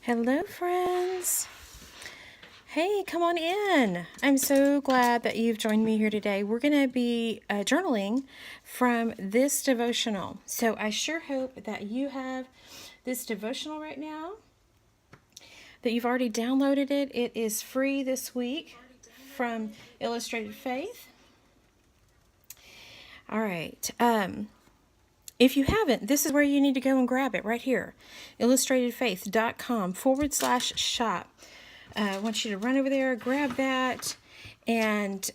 Hello, friends. Hey, come on in. I'm so glad that you've joined me here today. We're going to be journaling from this devotional. So I sure hope that you have this devotional right now, that you've already downloaded it. It is free this week from Illustrated Faith. All right. If you haven't, this is where you need to go and grab it right here. illustratedfaith.com/shop. I want you to run over there, grab that, and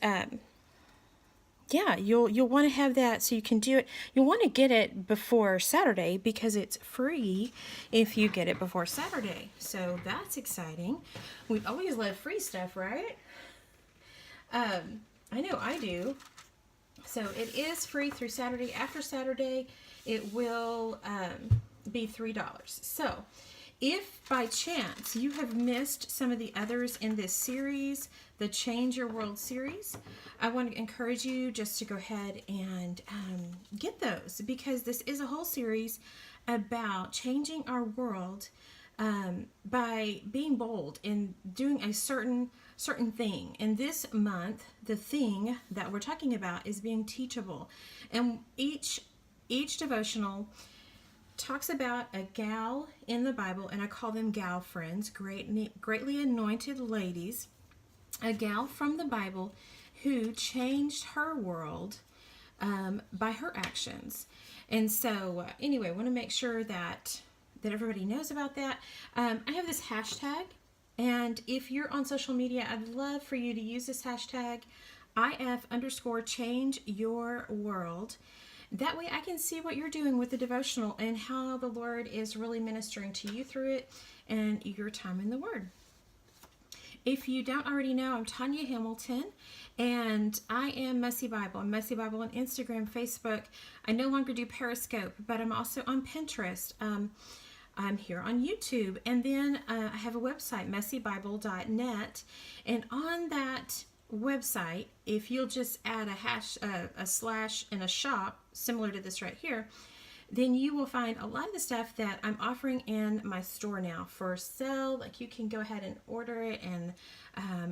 yeah, you'll want to have that so you can do it. You'll want to get it before Saturday because it's free if you get it before Saturday. So that's exciting. We always love free stuff, right? I know I do. So it is free through Saturday. After Saturday, it will be $3. So if by chance you have missed some of the others in this series, the Change Your World series, I want to encourage you just to go ahead and get those, because this is a whole series about changing our world by being bold and doing a certain thing. And this month, the thing that we're talking about is being teachable. And each devotional talks about a gal in the Bible, and I call them gal friends, greatly anointed ladies, a gal from the Bible who changed her world by her actions. And so anyway, I want to make sure that everybody knows about that. I have this hashtag, and if you're on social media, I'd love for you to use this hashtag IF_change_your_world. That way I can see what you're doing with the devotional and how the Lord is really ministering to you through it and your time in the Word. If you don't already know, I'm Tanya Hamilton, and I am MessyBible. I'm MessyBible on Instagram, Facebook. I no longer do Periscope, but I'm also on Pinterest. I'm here on YouTube, and then I have a website, messybible.net, and on that website, if you'll just add a slash and a shop similar to this right here, then you will find a lot of the stuff that I'm offering in my store now for sale. Like, you can go ahead and order it, and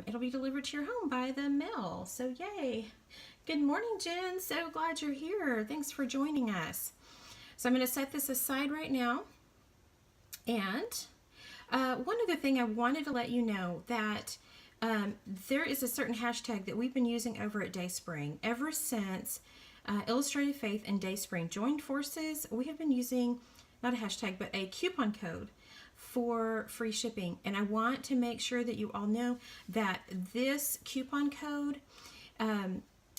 it'll be delivered to your home by the mail. So yay. Good morning, Jen. So glad you're here. Thanks for joining us. So I'm going to set this aside right now. And one other thing I wanted to let you know, that there is a certain hashtag that we've been using over at Dayspring. Ever since Illustrated Faith and Dayspring joined forces, we have been using not a hashtag, but a coupon code for free shipping. And I want to make sure that you all know that this coupon code,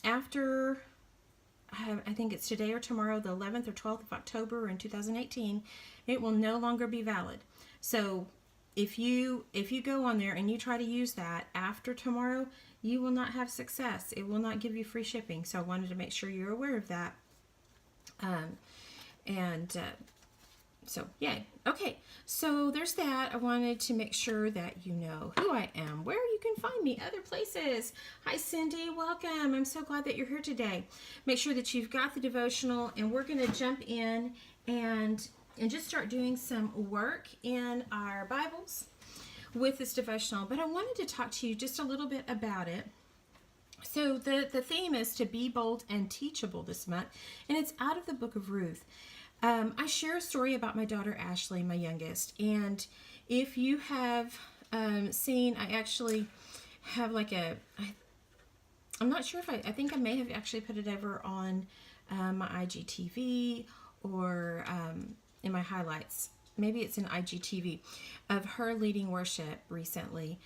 after, I think it's today or tomorrow, the 11th or 12th of October in 2018, it will no longer be valid. So if you go on there and you try to use that after tomorrow, you will not have success. It will not give you free shipping. So I wanted to make sure you're aware of that. So yay. Okay, so there's that. I wanted to make sure that you know who I am, where you can find me, other places. Hi, Cindy. Welcome. I'm so glad that you're here today. Make sure that you've got the devotional, and we're going to jump in and just start doing some work in our Bibles with this devotional. But I wanted to talk to you just a little bit about it. So the theme is to be bold and teachable this month, and it's out of the book of Ruth. I share a story about my daughter Ashley, my youngest, and if you have seen, I actually have like I'm not sure if I think I may have actually put it over on my IGTV or in my highlights. Maybe it's in IGTV of her leading worship recently.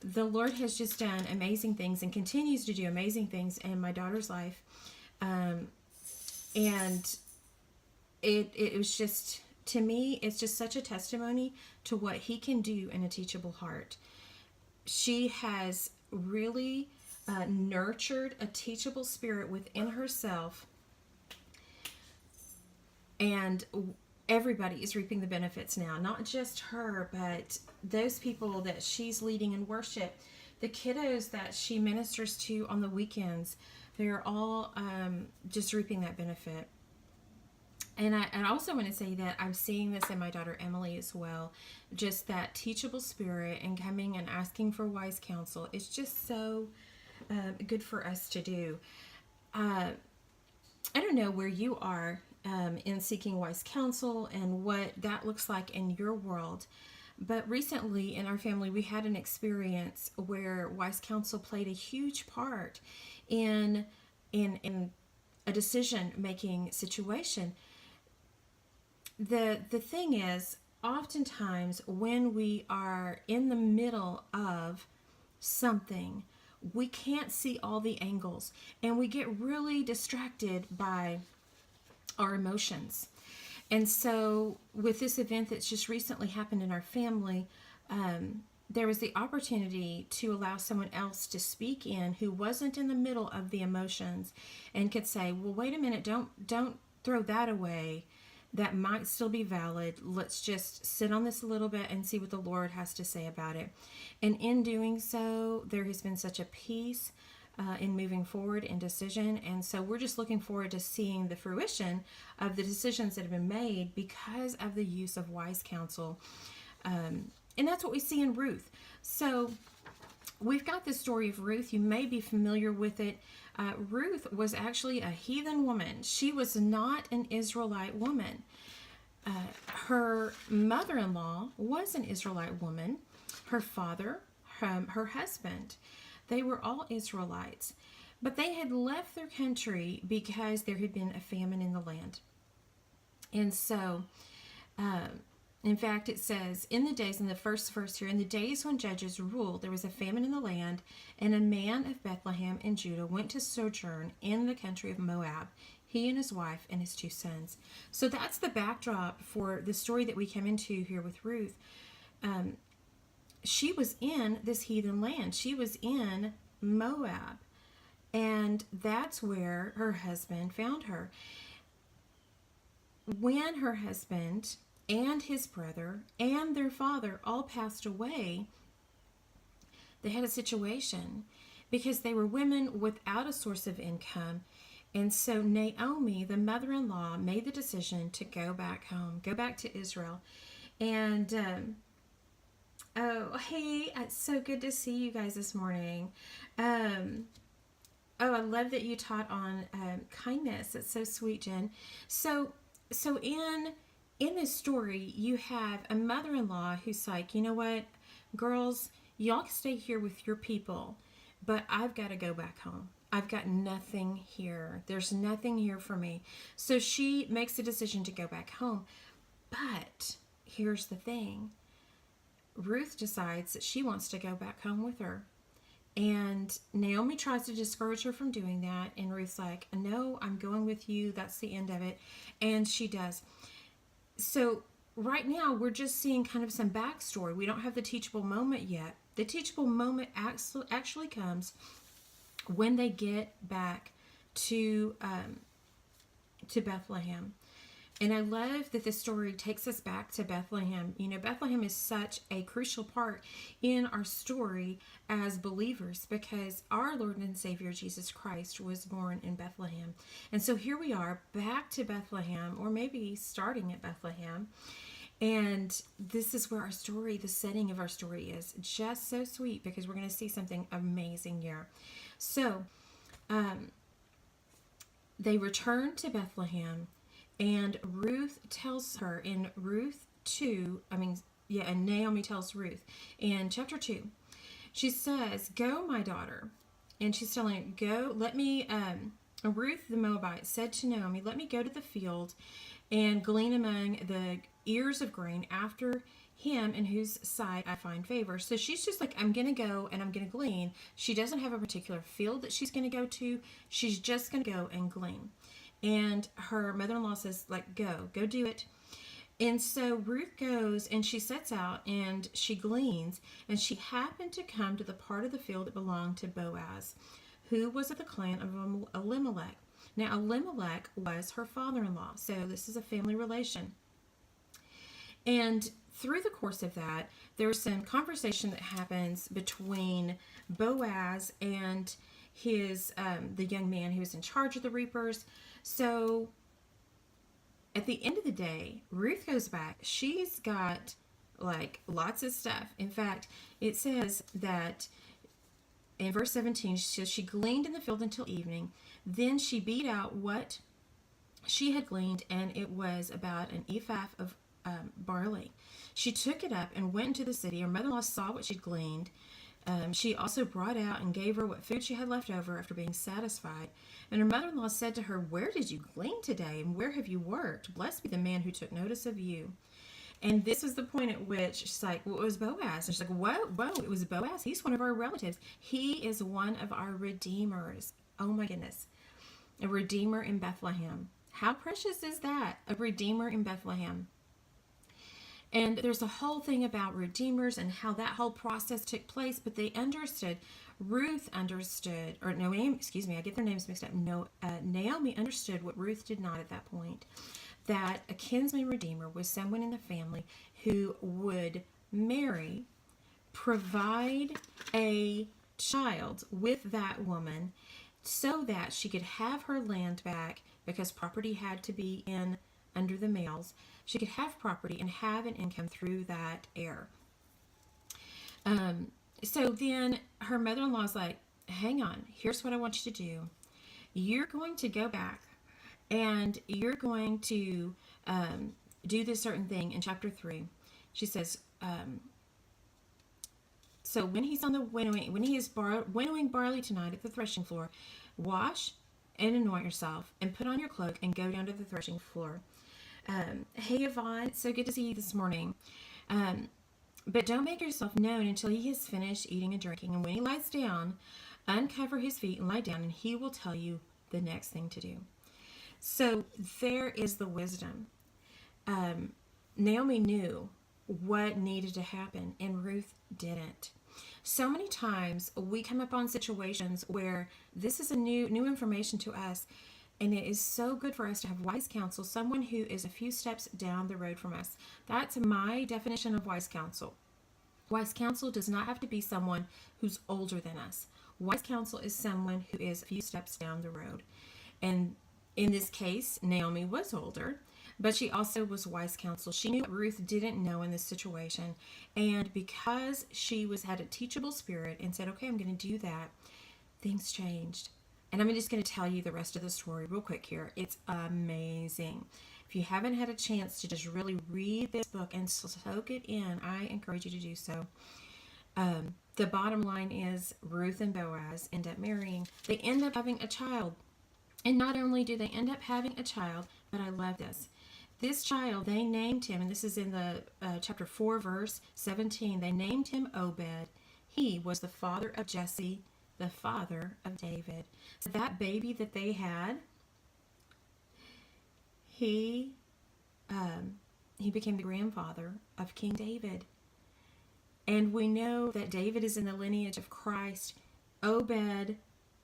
The Lord has just done amazing things and continues to do amazing things in my daughter's life. And it was just, to me, it's just such a testimony to what He can do in a teachable heart. She has really nurtured a teachable spirit within herself, and everybody is reaping the benefits now. Not just her, but those people that she's leading in worship, the kiddos that she ministers to on the weekends, they're all just reaping that benefit. And I also want to say that I'm seeing this in my daughter Emily as well. Just that teachable spirit and coming and asking for wise counsel. It's just so good for us to do. I don't know where you are in seeking wise counsel and what that looks like in your world. But recently in our family, we had an experience where wise counsel played a huge part in a decision making situation. The thing is, oftentimes when we are in the middle of something, we can't see all the angles and we get really distracted by our emotions. And so with this event that's just recently happened in our family, there was the opportunity to allow someone else to speak in who wasn't in the middle of the emotions and could say, well, wait a minute, don't throw that away. That might still be valid. Let's just sit on this a little bit and see what the Lord has to say about it. And in doing so, there has been such a peace in moving forward in decision. And so we're just looking forward to seeing the fruition of the decisions that have been made because of the use of wise counsel. And that's what we see in Ruth. So we've got the story of Ruth. You may be familiar with it. Ruth was actually a heathen woman. She was not an Israelite woman. Her mother-in-law was an Israelite woman. Her father, her husband, they were all Israelites. But they had left their country because there had been a famine in the land. And so, in fact, it says, in the first verse here, in the days when judges ruled, there was a famine in the land, and a man of Bethlehem in Judah went to sojourn in the country of Moab, he and his wife and his 2 sons. So that's the backdrop for the story that we come into here with Ruth. She was in this heathen land. She was in Moab, and that's where her husband found her. When her husband and his brother and their father all passed away, they had a situation because they were women without a source of income. And so Naomi, the mother-in-law, made the decision to go back home, go back to Israel. And, oh, hey, it's so good to see you guys this morning. Oh, I love that you taught on kindness. It's so sweet, Jen. So in this story, you have a mother-in-law who's like, you know what, girls, y'all stay here with your people, but I've got to go back home. I've got nothing here. There's nothing here for me. So she makes the decision to go back home. But here's the thing. Ruth decides that she wants to go back home with her. And Naomi tries to discourage her from doing that. And Ruth's like, no, I'm going with you. That's the end of it. And she does. So right now we're just seeing kind of some backstory. We don't have the teachable moment yet. The teachable moment actually comes when they get back to Bethlehem. And I love that this story takes us back to Bethlehem. You know, Bethlehem is such a crucial part in our story as believers because our Lord and Savior Jesus Christ was born in Bethlehem. And so here we are back to Bethlehem, or maybe starting at Bethlehem. And this is where our story, the setting of our story is just so sweet because we're going to see something amazing here. So they return to Bethlehem. And Ruth tells her in Ruth 2, and Naomi tells Ruth in chapter 2, she says, go, my daughter. And she's telling her, go, let me, Ruth the Moabite said to Naomi, let me go to the field and glean among the ears of grain after him in whose sight I find favor. So she's just like, I'm going to go and I'm going to glean. She doesn't have a particular field that she's going to go to. She's just going to go and glean. And her mother-in-law says, like, go do it. And so Ruth goes and she sets out and she gleans. And she happened to come to the part of the field that belonged to Boaz, who was of the clan of Elimelech. Now, Elimelech was her father-in-law. So this is a family relation. And through the course of that, there's some conversation that happens between Boaz and his the young man who was in charge of the reapers. So at the end of the day, Ruth goes back. She's got like lots of stuff. In fact, it says that in verse 17, she says, she gleaned in the field until evening. Then she beat out what she had gleaned, and it was about an ephah of barley. She took it up and went into the city. Her mother-in-law saw what she'd gleaned. She also brought out and gave her what food she had left over after being satisfied. And her mother-in-law said to her, "Where did you glean today, and where have you worked? Blessed be the man who took notice of you." And this is the point at which she's like, well, it was Boaz. And she's like, whoa, it was Boaz. He's one of our relatives. He is one of our redeemers. Oh my goodness. A redeemer in Bethlehem. How precious is that? A redeemer in Bethlehem. And there's a whole thing about redeemers and how that whole process took place, but they understood. Ruth understood, or Naomi, excuse me, I get their names mixed up. No, Naomi understood what Ruth did not at that point. That a kinsman redeemer was someone in the family who would marry, provide a child with that woman so that she could have her land back, because property had to be in under the males. She could have property and have an income through that heir. So then her mother-in-law's like, hang on, here's what I want you to do. You're going to go back and you're going to do this certain thing in chapter 3. She says, so when he's on the winnowing, when he is winnowing barley tonight at the threshing floor, wash and anoint yourself and put on your cloak and go down to the threshing floor. Hey Yvonne, it's so good to see you this morning. But don't make yourself known until he has finished eating and drinking. And when he lies down, uncover his feet and lie down, and he will tell you the next thing to do. So there is the wisdom. Naomi knew what needed to happen, and Ruth didn't. So many times we come upon situations where this is a new information to us, and it is so good for us to have wise counsel, someone who is a few steps down the road from us. That's my definition of wise counsel. Wise counsel does not have to be someone who's older than us. Wise counsel is someone who is a few steps down the road. And in this case, Naomi was older, but she also was wise counsel. She knew what Ruth didn't know in this situation. And because she had a teachable spirit and said, okay, I'm going to do that, things changed. And I'm just going to tell you the rest of the story real quick here. It's amazing. If you haven't had a chance to just really read this book and soak it in, I encourage you to do so. The bottom line is Ruth and Boaz end up marrying. They end up having a child. And not only do they end up having a child, but I love this. This child, they named him, and this is in the chapter 4, verse 17. They named him Obed. He was the father of Jesse, the father of David. So that baby that they had, he became the grandfather of King David. And we know that David is in the lineage of Christ. Obed,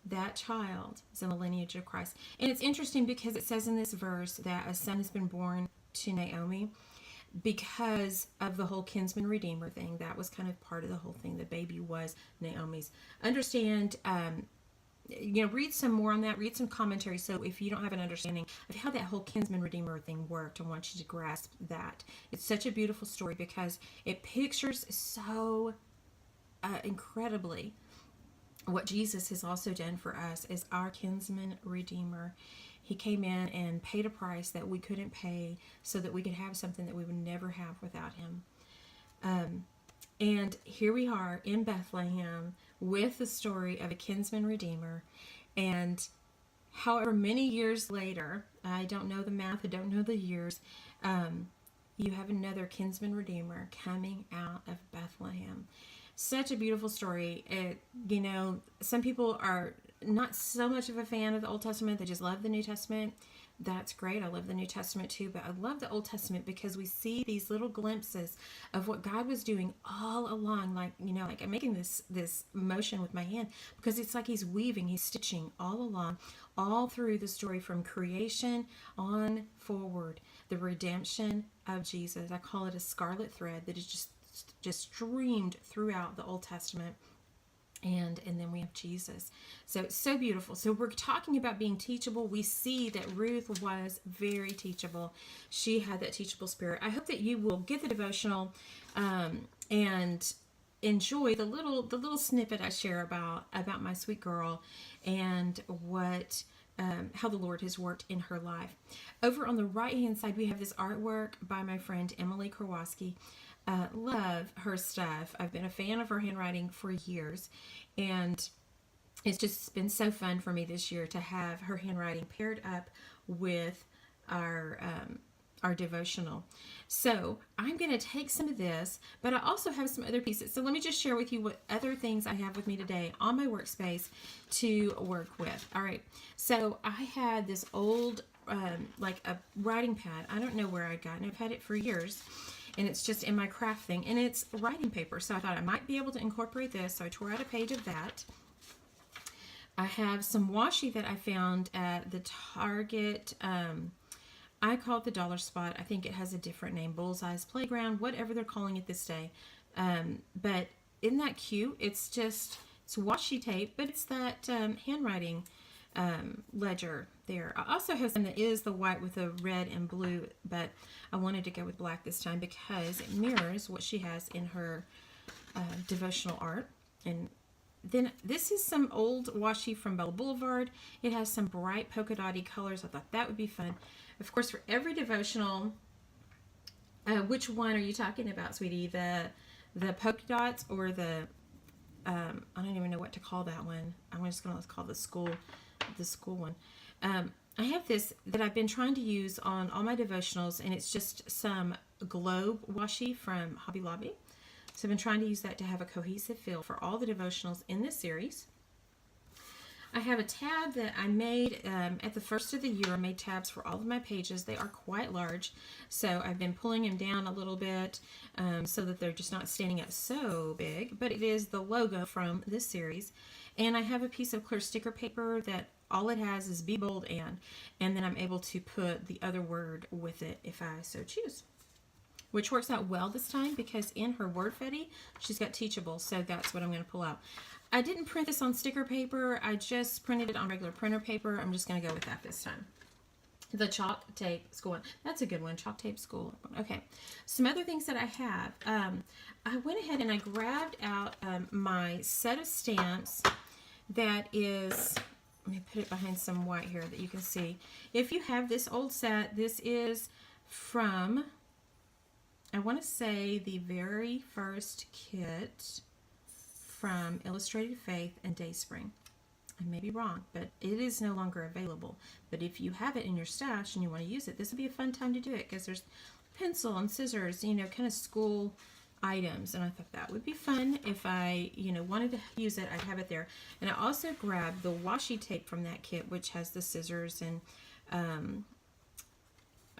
that child, is in the lineage of Christ. And it's interesting because it says in this verse that a son has been born to Naomi because of the whole kinsman redeemer thing. That was kind of part of the whole thing. The baby was Naomi's. Understand, read some more on that. Read some commentary. So if you don't have an understanding of how that whole kinsman redeemer thing worked, I want you to grasp that. It's such a beautiful story because it pictures so incredibly what Jesus has also done for us as our kinsman redeemer. He came in and paid a price that we couldn't pay so that we could have something that we would never have without him. And here we are in Bethlehem with the story of a kinsman redeemer. And however many years later, I don't know the math, I don't know the years, you have another kinsman redeemer coming out of Bethlehem. Such a beautiful story. Some people are not so much of a fan of the Old Testament. They just love the New Testament. That's great. I love the New Testament too, but I love the Old Testament because we see these little glimpses of what God was doing all along. Like I'm making this motion with my hand because it's like he's weaving, he's stitching all along, all through the story from creation on forward, the redemption of Jesus. I call it a scarlet thread that is just streamed throughout the Old Testament. And then we have Jesus. So it's so beautiful. So we're talking about being teachable. We see that Ruth was very teachable. She had that teachable spirit. I hope that you will get the devotional and enjoy the little snippet I share about my sweet girl and what how the Lord has worked in her life. Over on the right hand side, we have this artwork by my friend Emily Karwoski. Love her stuff. I've been a fan of her handwriting for years, and it's just been so fun for me this year to have her handwriting paired up with our devotional. So I'm going to take some of this, but I also have some other pieces. So let me just share with you what other things I have with me today on my workspace to work with. All right. So I had this old, like a writing pad. I don't know where I got it. I've had it for years. And it's just in my craft thing, and it's writing paper. So I thought I might be able to incorporate this. So I tore out a page of that. I have some washi that I found at the Target. I call it the Dollar Spot. I think it has a different name, Bullseye's Playground, whatever they're calling it this day. But isn't that cute? It's washi tape, but it's that handwriting ledger there. I also have some that is the white with the red and blue, but I wanted to go with black this time because it mirrors what she has in her devotional art. And then this is some old washi from Bella Boulevard. It has some bright polka dotty colors. I thought that would be fun. Of course, for every devotional, which one are you talking about, sweetie? The polka dots or the I don't even know what to call that one. I'm just going to call the school one. I have this that I've been trying to use on all my devotionals, and it's just some globe washi from Hobby Lobby. So I've been trying to use that to have a cohesive feel for all the devotionals in this series. I have a tab that I made at the first of the year. I made tabs for all of my pages. They are quite large, so I've been pulling them down a little bit so that they're just not standing up so big, but it is the logo from this series. And I have a piece of clear sticker paper that all it has is Be Bold and then I'm able to put the other word with it if I so choose. Which works out well this time because in her word fetty, she's got teachable, so that's what I'm going to pull out. I didn't print this on sticker paper. I just printed it on regular printer paper. I'm just going to go with that this time. The chalk tape school one. That's a good one. Chalk tape school. Okay. Some other things that I have. I went ahead and I grabbed out my set of stamps that is... Let me put it behind some white here that you can see. If you have this old set, this is from, I want to say, the very first kit from Illustrated Faith and Dayspring. I may be wrong, but it is no longer available. But if you have it in your stash and you want to use it, this would be a fun time to do it because there's pencil and scissors, you know, kind of school items, and I thought that would be fun. If I, wanted to use it, I'd have it there. And I also grabbed the washi tape from that kit, which has the scissors and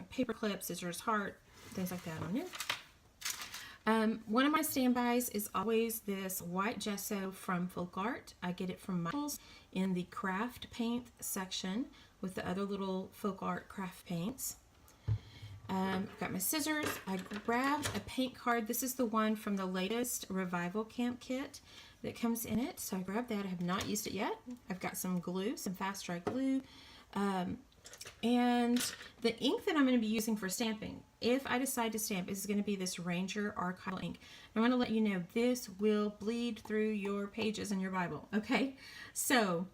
paper clips, scissors, heart, things like that on it. One of my standbys is always this white gesso from Folk Art. I get it from Michael's in the craft paint section with the other little Folk Art craft paints. Got my scissors. I grabbed a paint card. This is the one from the latest Revival Camp kit that comes in it. So I grabbed that. I have not used it yet. I've got some glue, some fast dry glue. And the ink that I'm going to be using for stamping, if I decide to stamp, is going to be this Ranger archival ink. I want to let you know this will bleed through your pages in your Bible. Okay? So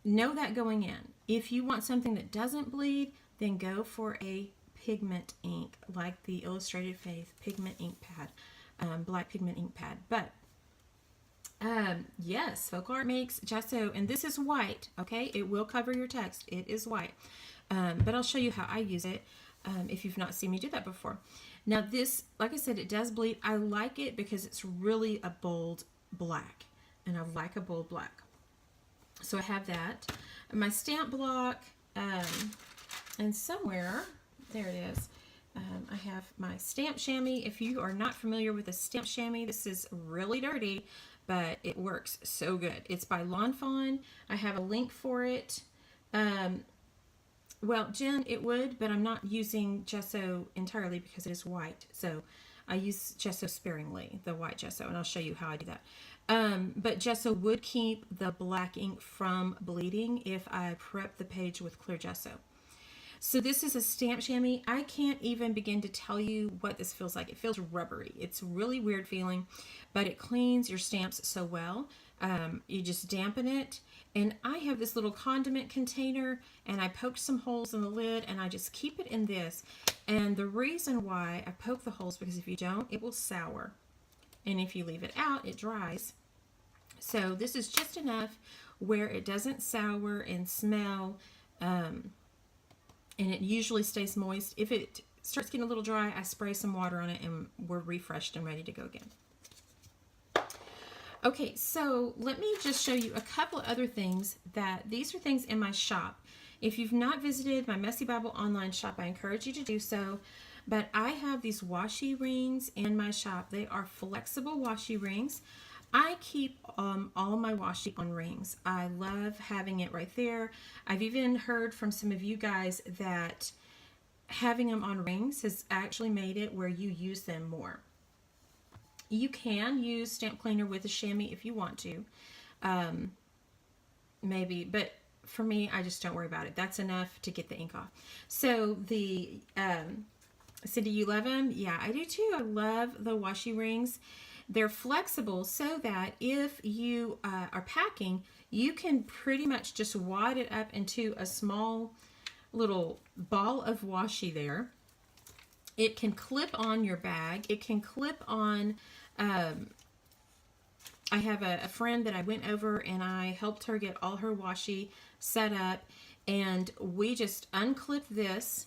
know that going in. If you want something that doesn't bleed, then go for a pigment ink like the Illustrated Faith pigment ink pad, black pigment ink pad. But yes, Folk Art makes gesso, and this is white. Okay, it will cover your text. It is white, but I'll show you how I use it if you've not seen me do that before. Now this, like I said, it does bleed. I like it because it's really a bold black, and I like a bold black. So I have that. My stamp block, and somewhere there it is. I have my stamp chamois. If you are not familiar with a stamp chamois, this is really dirty, but it works so good. It's by Lawn Fawn. I have a link for it. Well, Jen, it would, but I'm not using gesso entirely because it is white. So I use gesso sparingly, the white gesso, and I'll show you how I do that. But gesso would keep the black ink from bleeding if I prep the page with clear gesso. So this is a stamp chamois. I can't even begin to tell you what this feels like. It feels rubbery. It's a really weird feeling, but it cleans your stamps so well. You just dampen it. And I have this little condiment container, and I poked some holes in the lid, and I just keep it in this. And the reason why I poke the holes, because if you don't, it will sour. And if you leave it out, it dries. So this is just enough where it doesn't sour and smell, and it usually stays moist. If it starts getting a little dry, I spray some water on it, and we're refreshed and ready to go again. Okay, so let me just show you a couple of other things these are things in my shop. If you've not visited my MessyBible online shop, I encourage you to do so. But I have these washi rings in my shop. They are flexible washi rings. I keep all of my washi on rings. I love having it right there. I've even heard from some of you guys that having them on rings has actually made it where you use them more. You can use stamp cleaner with a chamois if you want to, maybe, but for me, I just don't worry about it. That's enough to get the ink off. So the, Cindy, you love them? Yeah, I do too. I love the washi rings. They're flexible so that if you are packing, you can pretty much just wad it up into a small little ball of washi there. It can clip on your bag. It can clip on, I have a friend that I went over and I helped her get all her washi set up, and we just unclipped this,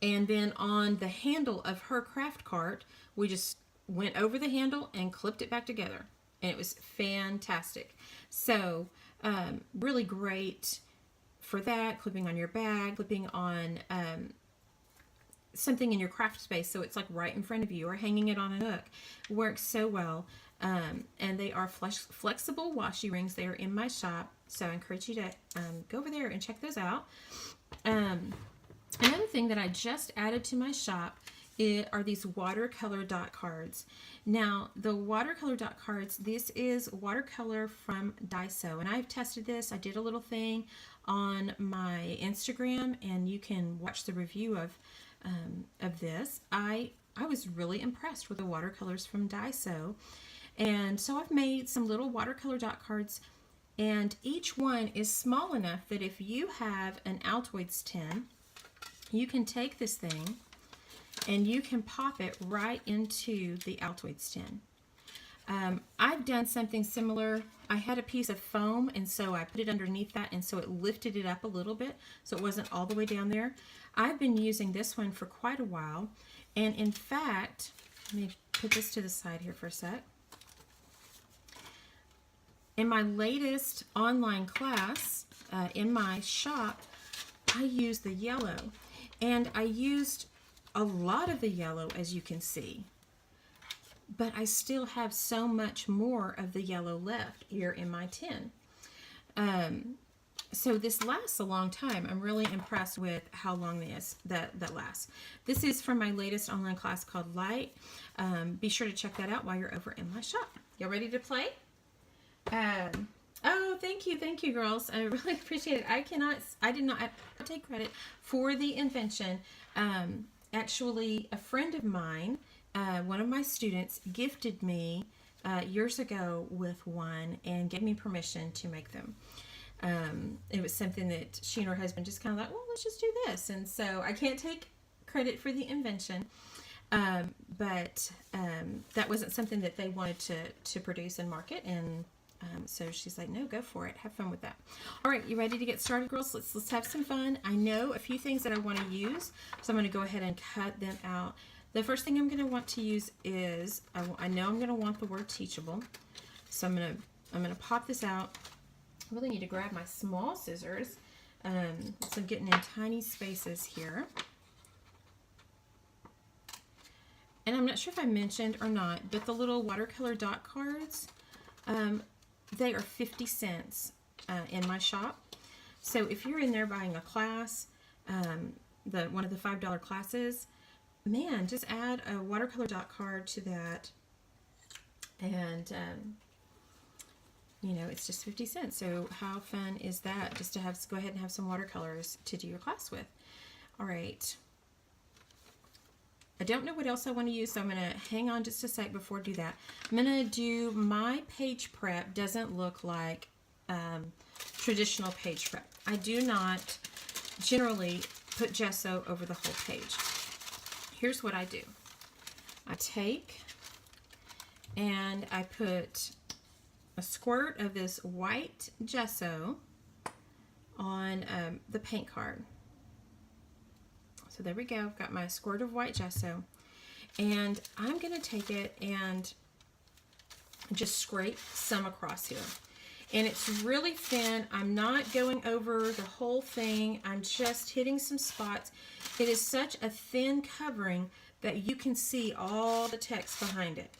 and then on the handle of her craft cart, we just went over the handle and clipped it back together, and it was fantastic. So really great for that, clipping on your bag, clipping on something in your craft space so it's like right in front of you, or hanging it on a hook. Works so well. And they are flexible washi rings. They are in my shop, so I encourage you to go over there and check those out. Another thing that I just added to my shop are these watercolor dot cards. Now, the watercolor dot cards, this is watercolor from Daiso, and I've tested this. I did a little thing on my Instagram, and you can watch the review of this. I was really impressed with the watercolors from Daiso, and so I've made some little watercolor dot cards, and each one is small enough that if you have an Altoids tin, you can take this thing and you can pop it right into the Altoids tin. I've done something similar. I had a piece of foam, and so I put it underneath that, and so it lifted it up a little bit, so it wasn't all the way down there. I've been using this one for quite a while, and in fact, let me put this to the side here for a sec. In my latest online class in my shop, I used the yellow, and I used a lot of the yellow, as you can see, but I still have so much more of the yellow left here in my tin. So this lasts a long time. I'm really impressed with how long that lasts. This is from my latest online class called Light. Be sure to check that out while you're over in my shop. Y'all ready to play? Oh, thank you, girls. I really appreciate it. I did not take credit for the invention. Actually, a friend of mine, one of my students, gifted me years ago with one and gave me permission to make them. It was something that she and her husband just kind of thought, well, let's just do this. And so I can't take credit for the invention, but that wasn't something that they wanted to produce and market. And so she's like, no, go for it. Have fun with that. All right, you ready to get started, girls? Let's have some fun. I know a few things that I want to use, so I'm going to go ahead and cut them out. The first thing I'm going to want to use is, I know I'm going to want the word teachable, so I'm going to pop this out. I really need to grab my small scissors, so I'm getting in tiny spaces here. And I'm not sure if I mentioned or not, but the little watercolor dot cards, they are 50 cents in my shop. So if you're in there buying a class, one of the $5 classes, man, just add a watercolor dot card to that, and you know, it's just 50 cents. So how fun is that, just to have, go ahead and have some watercolors to do your class with. All right. I don't know what else I want to use, so I'm going to hang on just a sec before I do that. I'm going to do, my page prep doesn't look like traditional page prep. I do not generally put gesso over the whole page. Here's what I do. I take and I put a squirt of this white gesso on the paint card. So there we go. I've got my squirt of white gesso, and I'm going to take it and just scrape some across here. And it's really thin. I'm not going over the whole thing. I'm just hitting some spots. It is such a thin covering that you can see all the text behind it.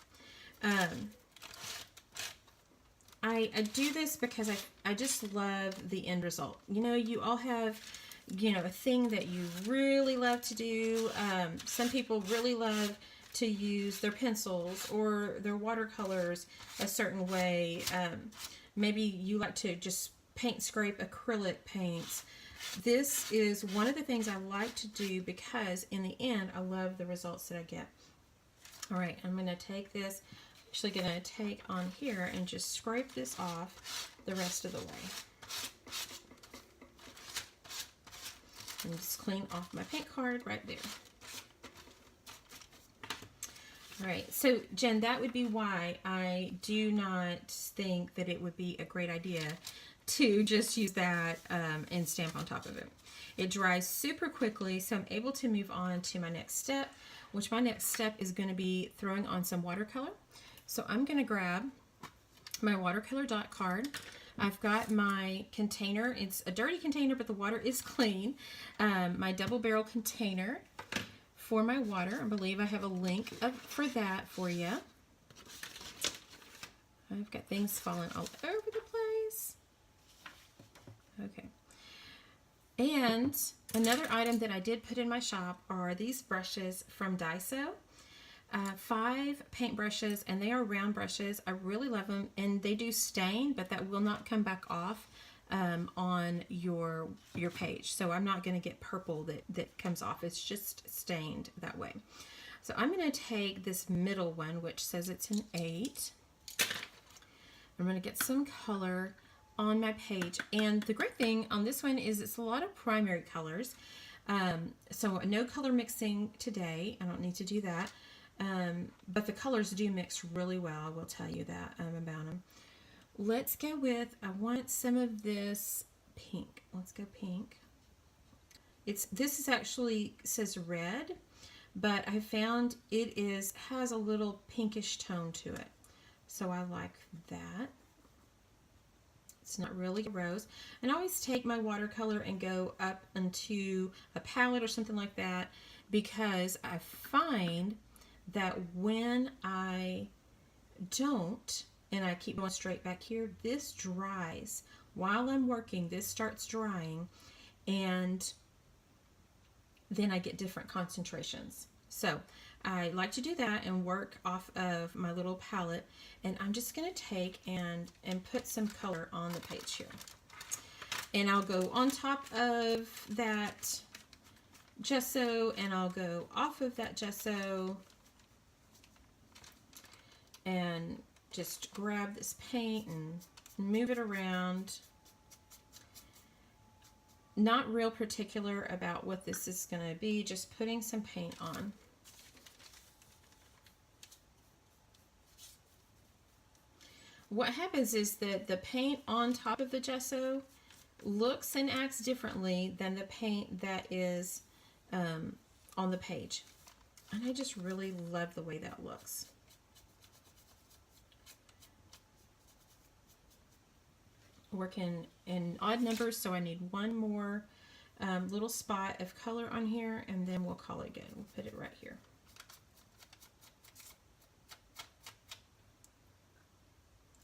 I do this because I just love the end result. You know, you all have, you know, a thing that you really love to do. Some people really love to use their pencils or their watercolors a certain way. Maybe you like to just paint scrape acrylic paints. This is one of the things I like to do because in the end I love the results that I get. All right, I'm going to take this, actually going to take on here and just scrape this off the rest of the way. And just clean off my paint card right there. All right, so Jen, that would be why I do not think that it would be a great idea to just use that and stamp on top of it. It dries super quickly, so I'm able to move on to my next step, which my next step is going to be throwing on some watercolor. So I'm going to grab my watercolor dot card. I've got my container. It's a dirty container, but the water is clean. My double barrel container for my water. I believe I have a link for that for you. I've got things falling all over the place. Okay. And another item that I did put in my shop are these brushes from Daiso. 5 paint brushes, and they are round brushes. I really love them, and they do stain, but that will not come back off on your page. So I'm not going to get purple that comes off. It's just stained that way. So I'm going to take this middle one, which says it's an 8. I'm going to get some color on my page, and the great thing on this one is it's a lot of primary colors. So no color mixing today. I don't need to do that. But the colors do mix really well. I will tell you that about them. Let's go with, I want some of this pink. Let's go pink. This is actually says red, but I found it has a little pinkish tone to it. So I like that. It's not really rose. And I always take my watercolor and go up into a palette or something like that, because I find that when I don't, and I keep going straight back here, this dries. While I'm working, this starts drying, and then I get different concentrations. So I like to do that and work off of my little palette, and I'm just going to take and put some color on the page here. And I'll go on top of that gesso, and I'll go off of that gesso, and just grab this paint and move it around. Not real particular about what this is going to be, just putting some paint on. What happens is that the paint on top of the gesso looks and acts differently than the paint that is on the page. And I just really love the way that looks. Working in odd numbers, so I need one more little spot of color on here, and then we'll call it good. We'll put it right here.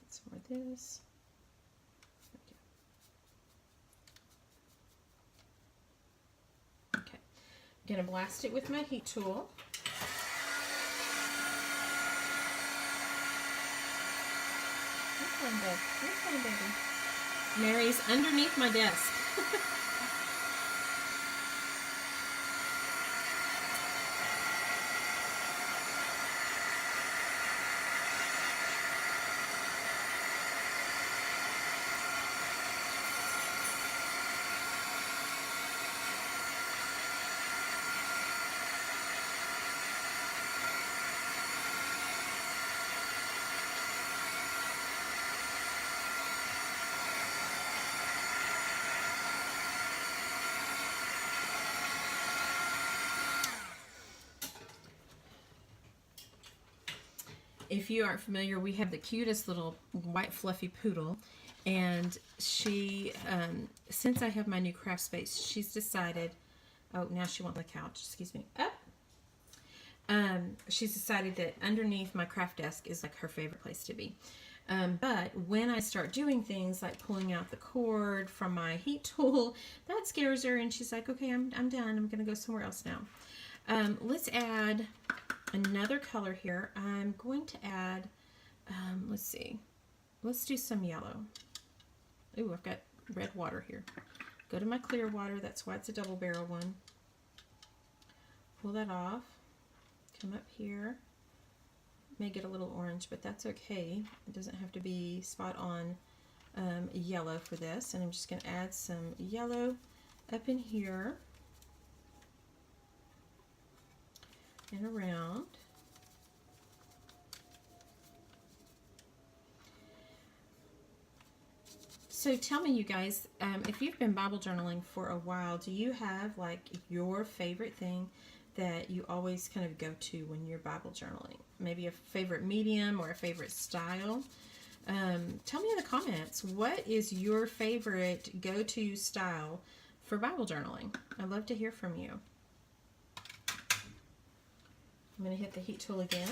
Get some more of this. Okay. I'm going to blast it with my heat tool. fine, babe. You're fine, baby. Mary's underneath my desk. If you aren't familiar, we have the cutest little white fluffy poodle, and she, since I have my new craft space, she's decided, oh, now she wants on the couch, excuse me, up. She's decided that underneath my craft desk is like her favorite place to be. But when I start doing things like pulling out the cord from my heat tool, that scares her, and she's like, okay, I'm done. I'm going to go somewhere else now. Let's add another color here. I'm going to add, let's see, let's do some yellow. Ooh, I've got red water here. Go to my clear water, that's why it's a double barrel one. Pull that off, come up here. May get a little orange, but that's okay. It doesn't have to be spot on yellow for this. And I'm just going to add some yellow up in here and around. So tell me, you guys, if you've been Bible journaling for a while, do you have like your favorite thing that you always kind of go to when you're Bible journaling? Maybe a favorite medium or a favorite style? Tell me in the comments, what is your favorite go-to style for Bible journaling? I'd love to hear from you. I'm going to hit the heat tool again.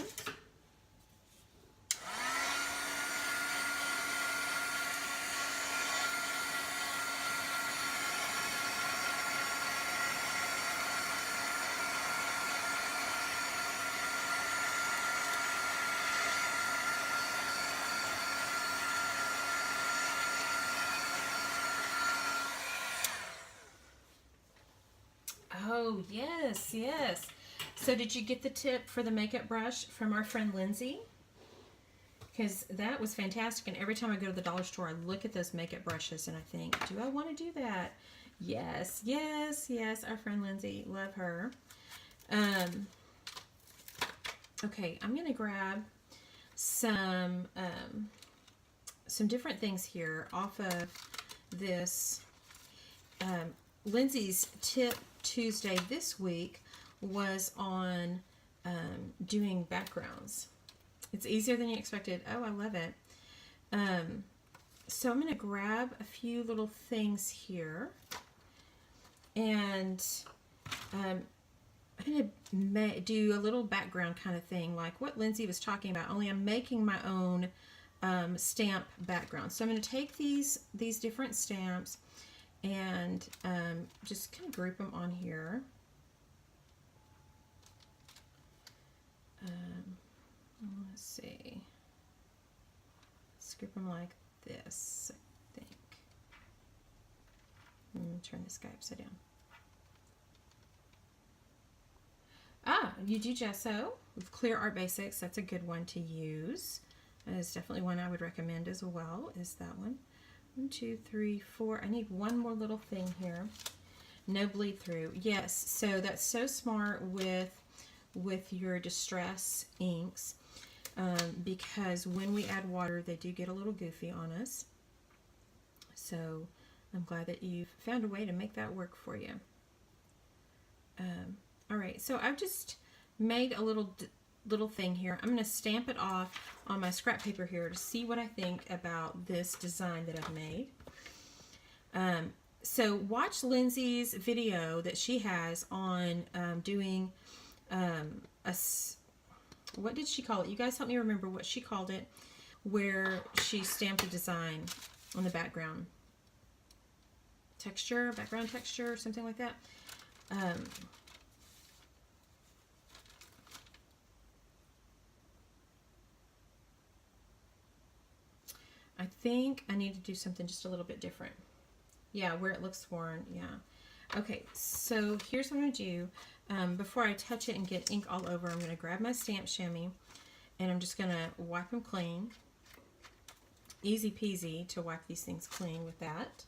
Oh, yes, yes. So did you get the tip for the makeup brush from our friend Lindsay? Because that was fantastic, and every time I go to the dollar store, I look at those makeup brushes and I think, do I want to do that? Yes, yes, yes, our friend Lindsay, love her. Okay, I'm going to grab some different things here off of this. Lindsay's tip Tuesday this week was on doing backgrounds. It's easier than you expected. Oh, I love it. So I'm going to grab a few little things here, and I'm going to do a little background kind of thing like what Lindsay was talking about, only I'm making my own stamp background. So I'm going to take these different stamps and just kind of group them on here. Let's see. Let's group them like this, I think. Turn this guy upside down. Ah, you do gesso with Clear Art Basics. That's a good one to use. That is definitely one I would recommend as well, is that one. 1, 2, 3, 4. I need one more little thing here. No bleed through. Yes, so that's so smart with your distress inks, because when we add water, they do get a little goofy on us. So I'm glad that you've found a way to make that work for you. All right, so I've just made a little thing here. I'm going to stamp it off on my scrap paper here to see what I think about this design that I've made. So watch Lindsay's video that she has on doing what did she call it? You guys help me remember what she called it, where she stamped a design on the background. Texture, background texture, something like that. I think I need to do something just a little bit different. Yeah, where it looks worn, yeah. Okay, so here's what I'm going to do. Before I touch it and get ink all over, I'm going to grab my stamp chamois, and I'm just going to wipe them clean. Easy peasy to wipe these things clean with that.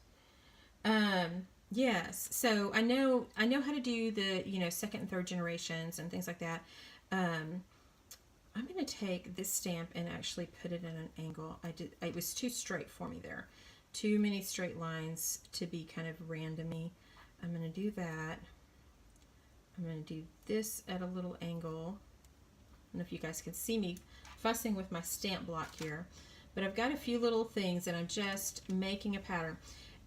Yes, so I know how to do the, second and third generations and things like that. I'm going to take this stamp and actually put it at an angle. It was too straight for me there. Too many straight lines to be kind of randomy. I'm going to do that. I'm going to do this at a little angle. I don't know if you guys can see me fussing with my stamp block here, but I've got a few little things and I'm just making a pattern.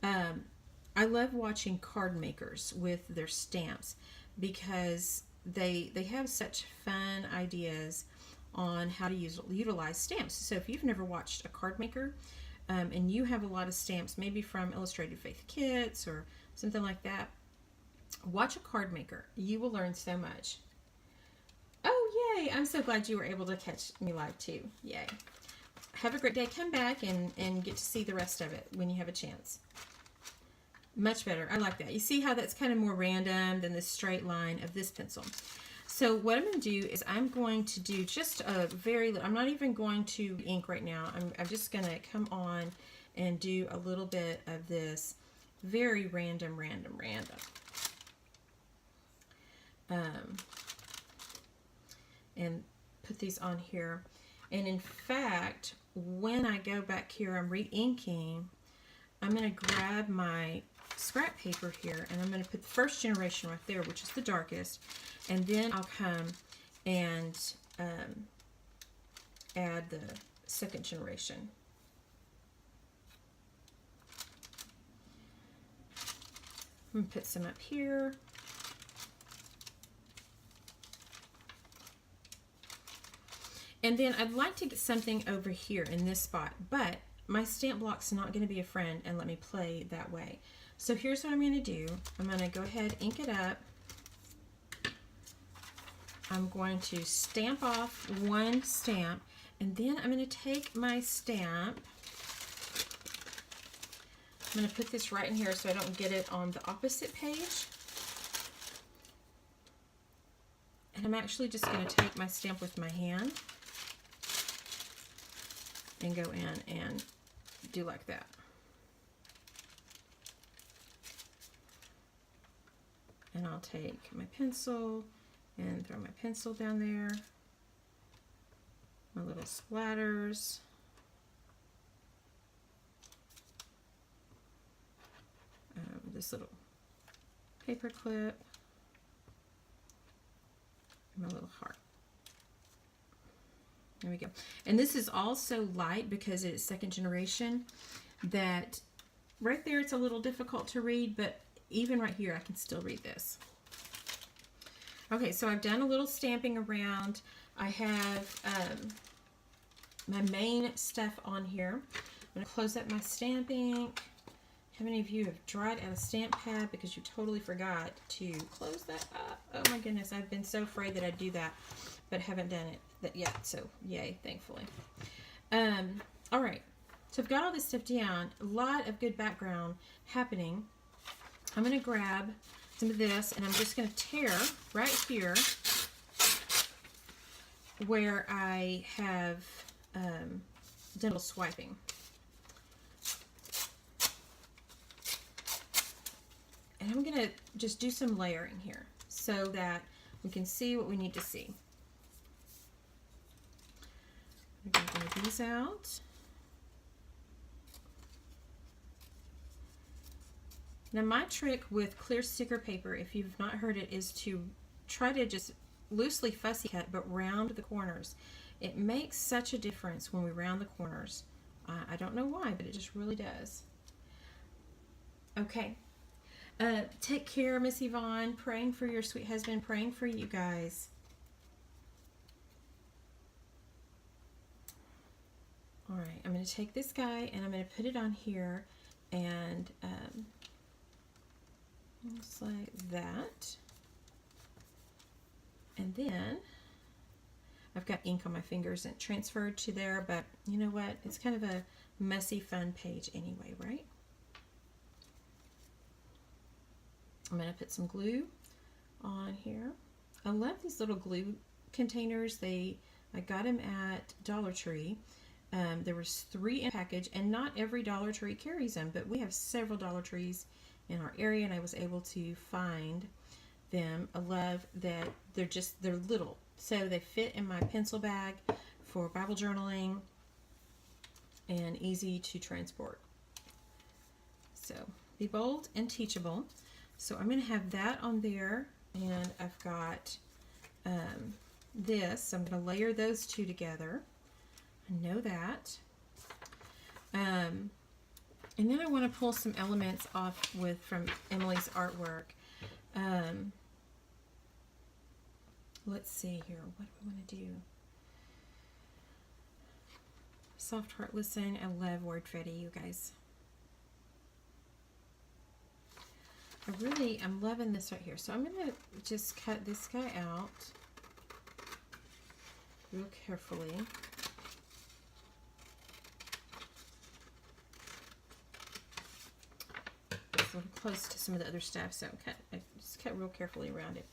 I love watching card makers with their stamps because they have such fun ideas on how to utilize stamps. So if you've never watched a card maker and you have a lot of stamps, maybe from Illustrated Faith kits or something like that, watch a card maker. You will learn so much. Oh, yay! I'm so glad you were able to catch me live too. Yay. Have a great day. Come back and get to see the rest of it when you have a chance. Much better. I like that. You see how that's kind of more random than the straight line of this pencil. So what I'm going to do is I'm going to do just a very little, I'm not even going to ink right now. I'm just going to come on and do a little bit of this very random. And put these on here. And in fact, when I go back here, I'm re-inking, I'm going to grab my scrap paper here and I'm going to put the first generation right there, which is the darkest, and then I'll come and add the second generation. I'm going to put some up here. And then I'd like to get something over here in this spot, but my stamp block's not going to be a friend and let me play that way. So here's what I'm going to do. I'm going to go ahead, ink it up. I'm going to stamp off one stamp, and then I'm going to take my stamp. I'm going to put this right in here so I don't get it on the opposite page. And I'm actually just going to take my stamp with my hand and go in and do like that. And I'll take my pencil and throw my pencil down there. My little splatters. This little paper clip. My little heart. There we go. And this is also light because it's second generation, that right there it's a little difficult to read, but even right here I can still read this. Okay, so I've done a little stamping around. I have my main stuff on here. I'm going to close up my stamping. How many of you have dried out a stamp pad because you totally forgot to close that up? Oh my goodness, I've been so afraid that I'd do that, but haven't done it yet, so yay, thankfully. All right, so I've got all this stuff down, a lot of good background happening. I'm going to grab some of this and I'm just going to tear right here where I have done a little swiping. And I'm going to just do some layering here so that we can see what we need to see. I'm going to get these out. Now my trick with clear sticker paper, if you've not heard it, is to try to just loosely fussy cut but round the corners. It makes such a difference when we round the corners. I don't know why, but it just really does. Okay. Take care, Miss Yvonne. Praying for your sweet husband. Praying for you guys. All right, I'm going to take this guy and I'm going to put it on here and just like that. And then I've got ink on my fingers and it transferred to there, but you know what? It's kind of a messy, fun page anyway, right? I'm going to put some glue on here. I love these little glue containers. I got them at Dollar Tree. There was 3 in a package, and not every Dollar Tree carries them, but we have several Dollar Trees in our area, and I was able to find them. I love that they're little, so they fit in my pencil bag for Bible journaling and easy to transport. So be bold and teachable. So I'm going to have that on there, and I've got this. I'm going to layer those two together. I know that. And then I want to pull some elements off from Emily's artwork. Let's see here. What do we want to do? Soft heart, listen. I love Word Freddy, you guys. I'm loving this right here. So I'm going to just cut this guy out real carefully. It's a little close to some of the other stuff, so I just cut real carefully around it.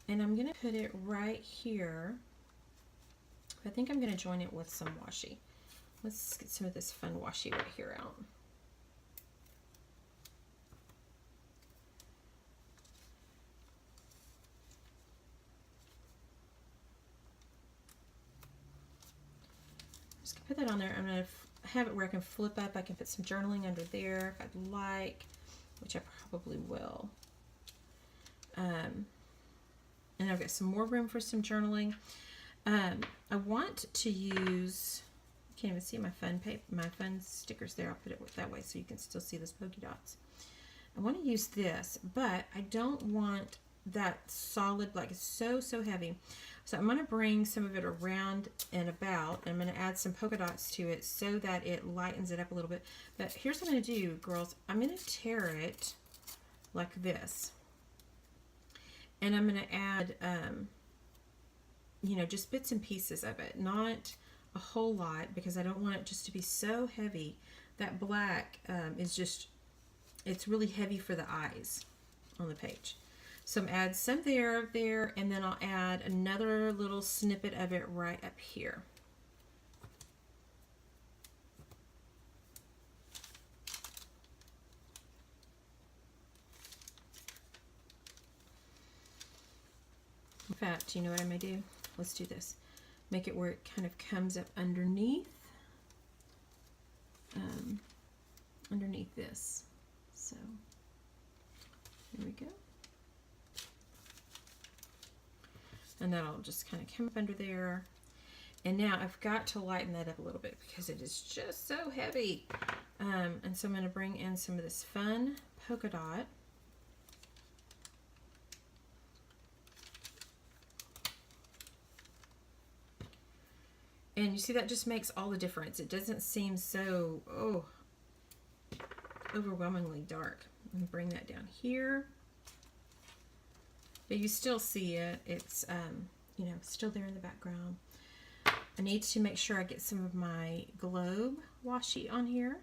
And I'm going to put it right here. I think I'm going to join it with some washi. Let's get some of this fun washi right here out. Just put that on there. I'm going to have it where I can flip up. I can put some journaling under there if I'd like, which I probably will. And I've got some more room for some journaling. I want to use, you can't even see my fun stickers there. I'll put it that way so you can still see those polka dots. I want to use this, but I don't want that solid, like it's so heavy. So I'm going to bring some of it around and about, and I'm going to add some polka dots to it so that it lightens it up a little bit. But here's what I'm going to do, girls. I'm going to tear it like this. And I'm going to add, just bits and pieces of it, not a whole lot, because I don't want it just to be so heavy. That black it's really heavy for the eyes on the page. So I'm add some there, and then I'll add another little snippet of it right up here. In fact, you know what I'm going to do? Let's do this. Make it where it kind of comes up underneath. Underneath this. So, here we go. And that'll just kind of come up under there. And now I've got to lighten that up a little bit because it is just so heavy. And so I'm going to bring in some of this fun polka dot. And you see, that just makes all the difference. It doesn't seem so, overwhelmingly dark. I'm going to bring that down here. But you still see it. It's, still there in the background. I need to make sure I get some of my globe washi on here.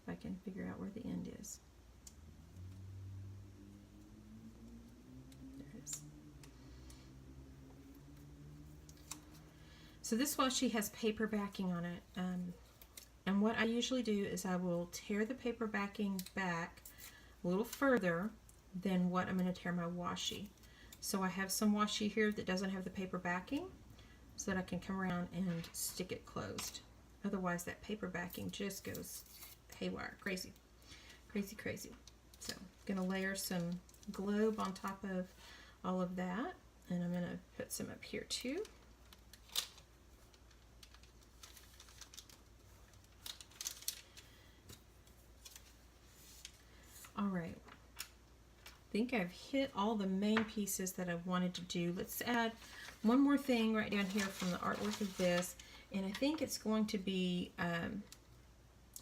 If I can figure out where the end is. So this washi has paper backing on it, and what I usually do is I will tear the paper backing back a little further than what I'm going to tear my washi. So I have some washi here that doesn't have the paper backing so that I can come around and stick it closed. Otherwise that paper backing just goes haywire, crazy. So I'm going to layer some globe on top of all of that, and I'm going to put some up here too. All right, I think I've hit all the main pieces that I wanted to do. Let's add one more thing right down here from the artwork of this, and I think it's going to be,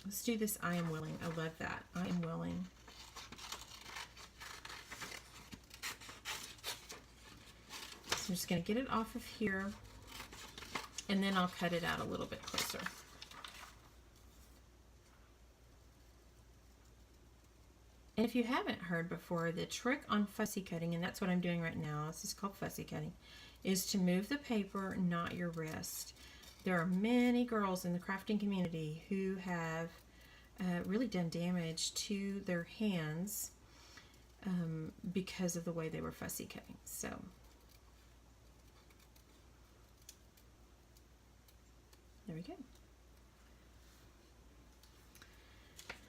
let's do this I am willing. I love that. I am willing. So I'm just going to get it off of here, and then I'll cut it out a little bit closer. And if you haven't heard before, the trick on fussy cutting, and that's what I'm doing right now, this is called fussy cutting, is to move the paper, not your wrist. There are many girls in the crafting community who have really done damage to their hands because of the way they were fussy cutting. So there we go.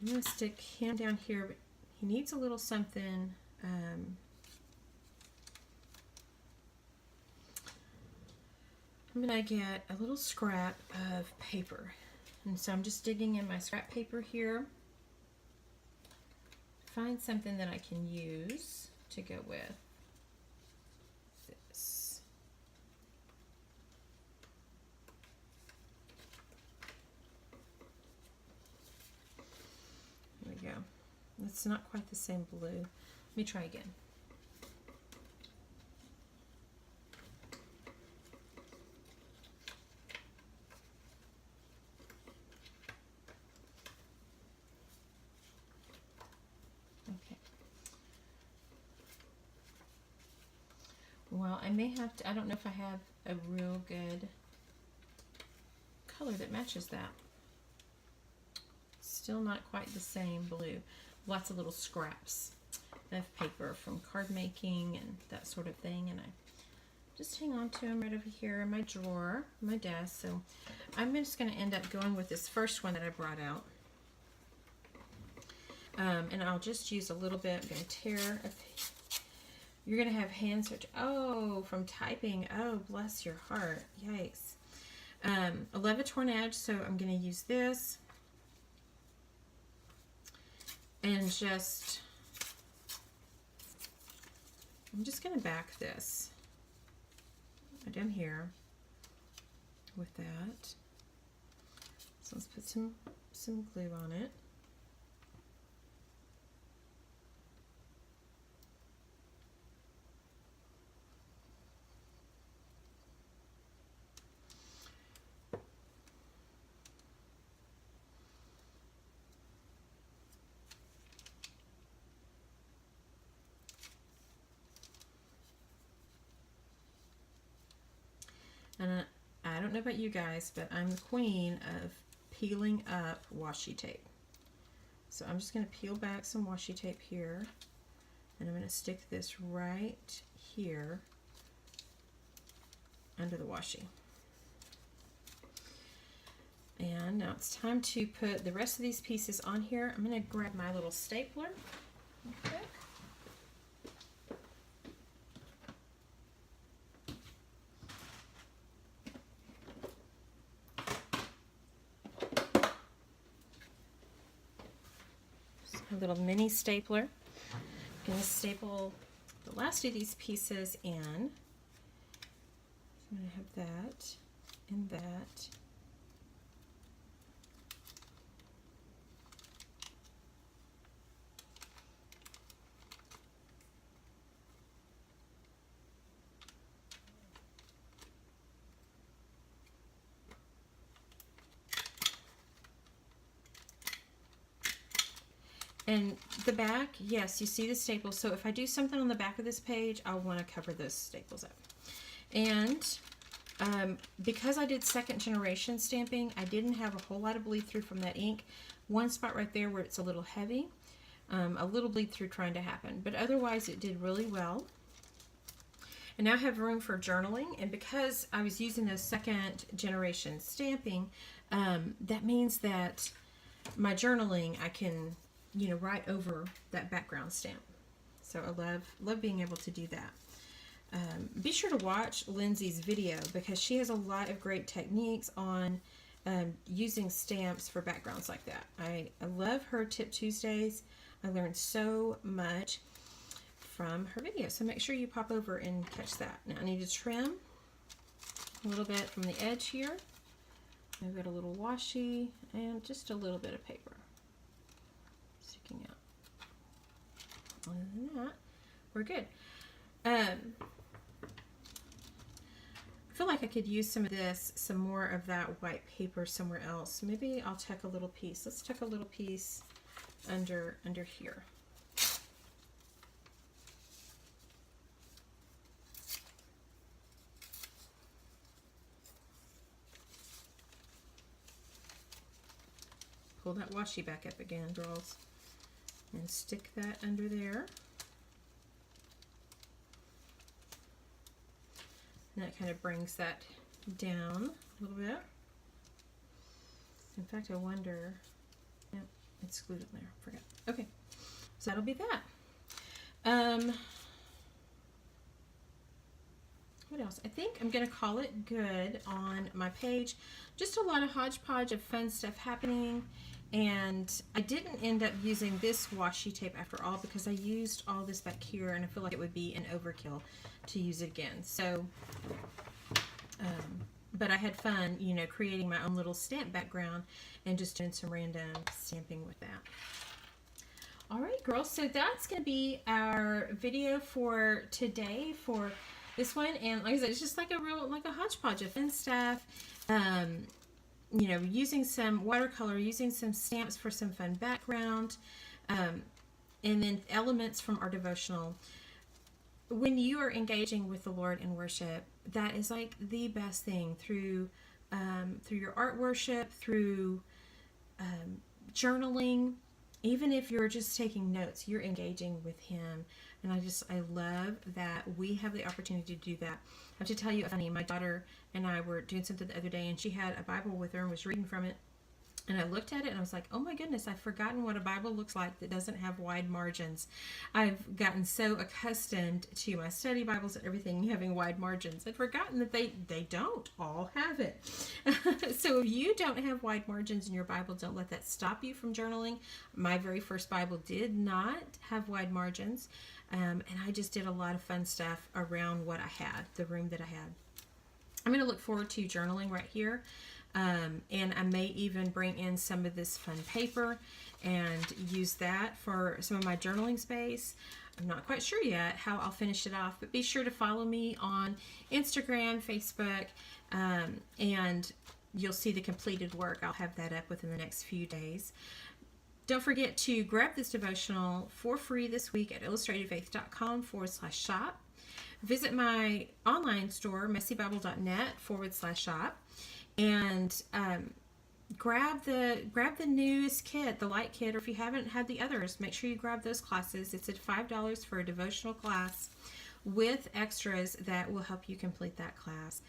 I'm going to stick him down here, but he needs a little something. I'm going to get a little scrap of paper. And so I'm just digging in my scrap paper here. Find something that I can use to go with this. There we go. It's not quite the same blue. Let me try again. Okay. Well, I may have to, I don't know if I have a real good color that matches that. Still not quite the same blue. Lots of little scraps of paper from card making and that sort of thing, and I just hang on to them right over here in my drawer, my desk. So I'm just going to end up going with this first one that I brought out, and I'll just use a little bit. I'm going to tear you're going to have hand search. Oh, from typing. Oh, bless your heart. Yikes. I love a torn edge, so I'm going to use this. And just, I'm just going to back this down here with that. So let's put some glue on it. And I don't know about you guys, but I'm the queen of peeling up washi tape. So I'm just going to peel back some washi tape here, and I'm going to stick this right here under the washi. And now it's time to put the rest of these pieces on here. I'm going to grab my little stapler. Okay. A little mini stapler. I'm going to staple the last of these pieces in. I'm going to have that and that. And the back, yes, you see the staples. So if I do something on the back of this page, I'll want to cover those staples up. And because I did second generation stamping, I didn't have a whole lot of bleed through from that ink. One spot right there where it's a little heavy, a little bleed through trying to happen. But otherwise it did really well. And now I have room for journaling. And because I was using the second generation stamping, that means that my journaling, I can write over that background stamp. So I love being able to do that. Be sure to watch Lindsay's video because she has a lot of great techniques on using stamps for backgrounds like that. I love her Tip Tuesdays. I learned so much from her video. So make sure you pop over and catch that. Now I need to trim a little bit from the edge here. I've got a little washi and just a little bit of paper sticking out. Other than that, we're good. I could use some of this, some more of that white paper somewhere else. Maybe I'll tuck a little piece. Let's tuck a little piece under here. Pull that washi back up again, girls, and stick that under there. And that kind of brings that down a little bit. In fact, I wonder, yeah, it's glued in there, forgot. Okay, so that'll be that. What else? I think I'm going to call it good on my page. Just a lot of hodgepodge of fun stuff happening. And I didn't end up using this washi tape after all because I used all this back here and I feel like it would be an overkill to use it again. So, but I had fun, you know, creating my own little stamp background and just doing some random stamping with that. All right, girls, so that's going to be our video for today for this one. And like I said, it's just like a hodgepodge of fun stuff. You know, using some watercolor, using some stamps for some fun background, and then elements from our devotional. When you are engaging with the Lord in worship, that is like the best thing through your art worship, through journaling. Even if you're just taking notes, you're engaging with Him. And I love that we have the opportunity to do that. I have to tell you, funny, my daughter and I were doing something the other day, and she had a Bible with her and was reading from it. And I looked at it and I was like, oh my goodness, I've forgotten what a Bible looks like that doesn't have wide margins. I've gotten so accustomed to my study Bibles and everything having wide margins. I'd forgotten that they don't all have it. So if you don't have wide margins in your Bible, don't let that stop you from journaling. My very first Bible did not have wide margins. And I just did a lot of fun stuff around what I had, the room that I had. I'm going to look forward to journaling right here. And I may even bring in some of this fun paper and use that for some of my journaling space. I'm not quite sure yet how I'll finish it off, but be sure to follow me on Instagram, Facebook, and you'll see the completed work. I'll have that up within the next few days. Don't forget to grab this devotional for free this week at illustratedfaith.com/shop. Visit my online store, messybible.net/shop. And grab the newest kit, the light kit, or if you haven't had the others, make sure you grab those classes. It's at $5 for a devotional class with extras that will help you complete that class.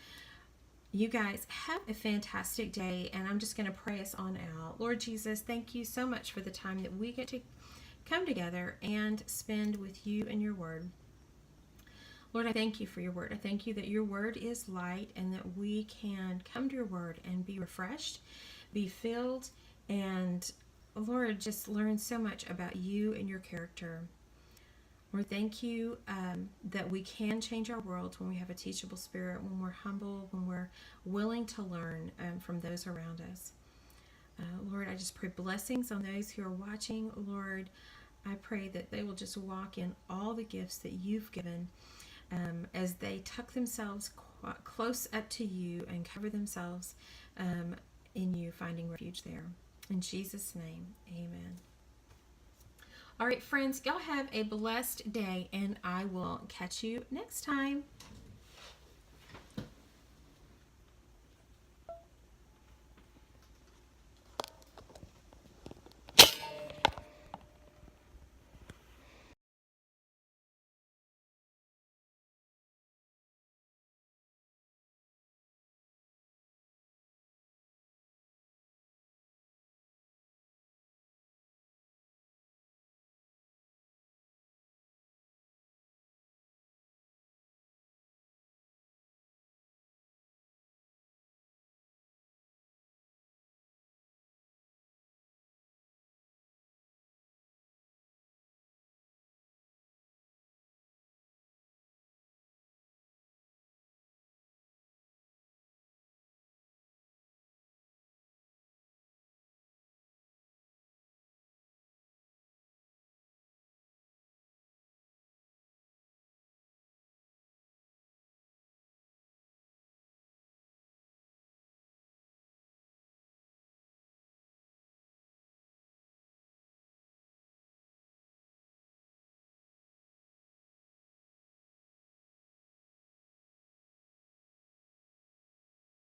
You guys have a fantastic day, and I'm just going to pray us on out. Lord Jesus, thank you so much for the time that we get to come together and spend with you and your word. Lord, I thank you for your word. I thank you that your word is light and that we can come to your word and be refreshed, be filled, and Lord, just learn so much about you and your character. Lord, thank you that we can change our world when we have a teachable spirit, when we're humble, when we're willing to learn from those around us. Lord, I just pray blessings on those who are watching. Lord, I pray that they will just walk in all the gifts that you've given as they tuck themselves close up to you and cover themselves in you, finding refuge there. In Jesus' name, amen. All right, friends, y'all have a blessed day, and I will catch you next time.